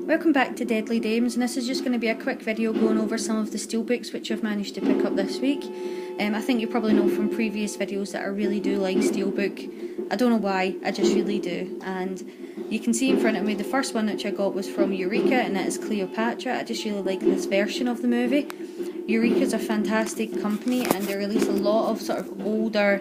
Welcome back to Deadly Dames, and this is just going to be a quick video going over some of the Steelbooks which I've managed to pick up this week. I think you probably know from previous videos that I really do like Steelbook. I don't know why, I just really do. And you can see in front of me the first one which I got was from Eureka, and that is Cleopatra. I just really like this version of the movie. Eureka's a fantastic company and they release a lot of sort of older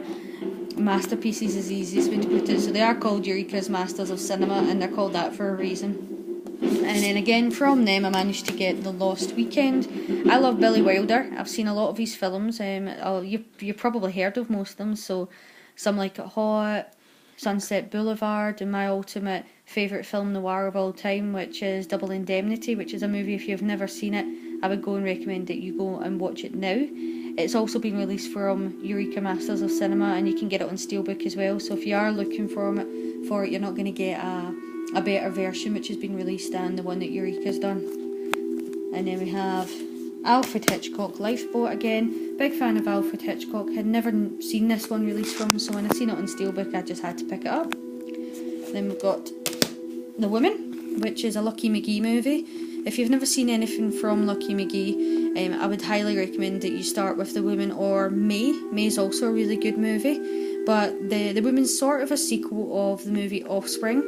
masterpieces, is the easiest way to put it. So they are called Eureka's Masters of Cinema, and they're called that for a reason. And then again from them I managed to get The Lost Weekend. I love Billy Wilder. I've seen a lot of his films. You probably heard of most of them. So Some Like It Hot, Sunset Boulevard, and my ultimate favourite film noir of all time, which is Double Indemnity, which is a movie, if you've never seen it, I would go and recommend that you go and watch it now. It's also been released from Eureka Masters of Cinema, and you can get it on Steelbook as well. So if you are looking for it, you're not going to get a better version which has been released than the one that Eureka's done. And then we have Alfred Hitchcock, Lifeboat again. Big fan of Alfred Hitchcock. Had never seen this one released from, so when I seen it on Steelbook I just had to pick it up. Then we've got The Woman, which is a Lucky McGee movie. If you've never seen anything from Lucky McGee, I would highly recommend that you start with The Woman or May. May is also a really good movie, but The Woman's sort of a sequel of the movie Offspring,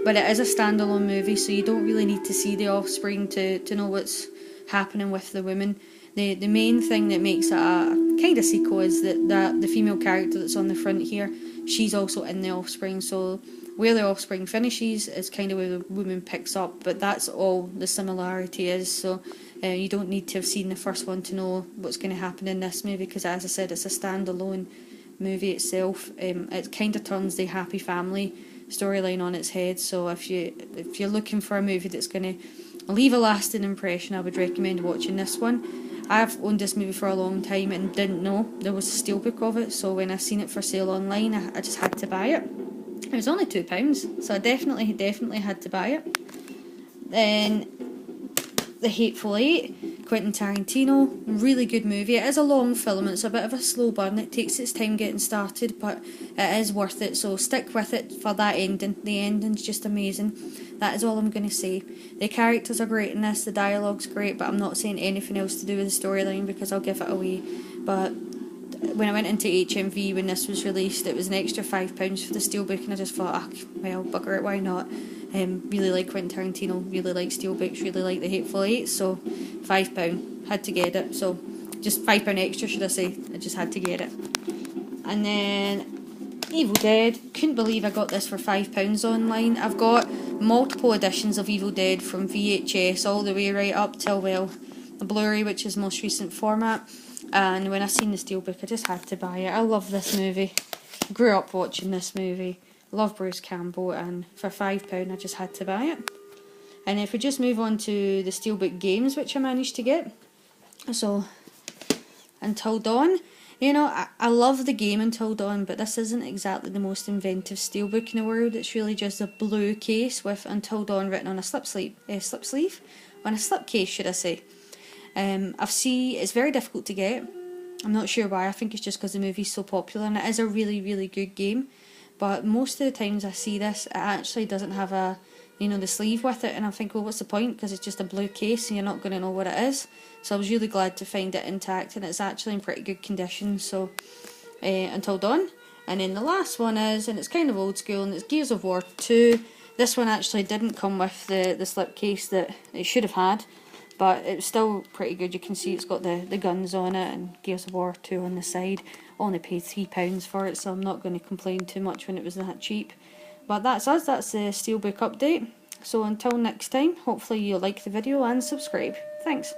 but it is a standalone movie, so you don't really need to see The Offspring to know what's happening with The Woman. The main thing that makes it a kind of sequel is that the female character that's on the front here, she's also in The Offspring, so where The Offspring finishes is kind of where The Woman picks up, but that's all the similarity is. So you don't need to have seen the first one to know what's going to happen in this movie, because as I said, it's a standalone movie itself. It kind of turns the happy family storyline on its head, so if you're looking for a movie that's going to leave a lasting impression, I would recommend watching this one. I've owned this movie for a long time and didn't know there was a steelbook of it, so when I seen it for sale online I just had to buy it. It was only £2, so I definitely had to buy it. Then The Hateful Eight, Quentin Tarantino, really good movie. It is a long film, it's a bit of a slow burn, it takes its time getting started, but it is worth it, so stick with it for that ending. The ending's just amazing. That is all I'm going to say. The characters are great in this, the dialogue's great, but I'm not saying anything else to do with the storyline because I'll give it away. But when I went into HMV when this was released, it was an extra £5 for the Steelbook, and I just thought, well, bugger it, why not? Really like Quentin Tarantino, really like Steelbooks, really like The Hateful Eight, so £5, had to get it. So just £5 extra, should I say, I just had to get it. And then Evil Dead, couldn't believe I got this for £5 online. I've got multiple editions of Evil Dead from VHS all the way right up till, well, the Blu-ray, which is the most recent format. And when I seen the Steelbook, I just had to buy it. I love this movie. Grew up watching this movie. Love Bruce Campbell, and for £5 I just had to buy it. And if we just move on to the Steelbook games which I managed to get. So, Until Dawn. You know, I love the game Until Dawn, but this isn't exactly the most inventive steelbook in the world. It's really just a blue case with Until Dawn written on a slipcase, should I say. It's very difficult to get. I'm not sure why. I think it's just because the movie's so popular, and it is a really, really good game. But most of the times I see this, it actually doesn't have the sleeve with it, and I think, well, what's the point? Because it's just a blue case and you're not going to know what it is. So I was really glad to find it intact, and it's actually in pretty good condition. So Until Dawn. And then the last one is, and it's kind of old school, and it's Gears of War 2. This one actually didn't come with the slipcase that it should have had, but it's still pretty good. You can see it's got the guns on it and Gears of War 2 on the side. Only paid £3 for it, so I'm not going to complain too much when it was that cheap. But that's us, that's the Steelbook update. So until next time, hopefully you'll like the video and subscribe. Thanks.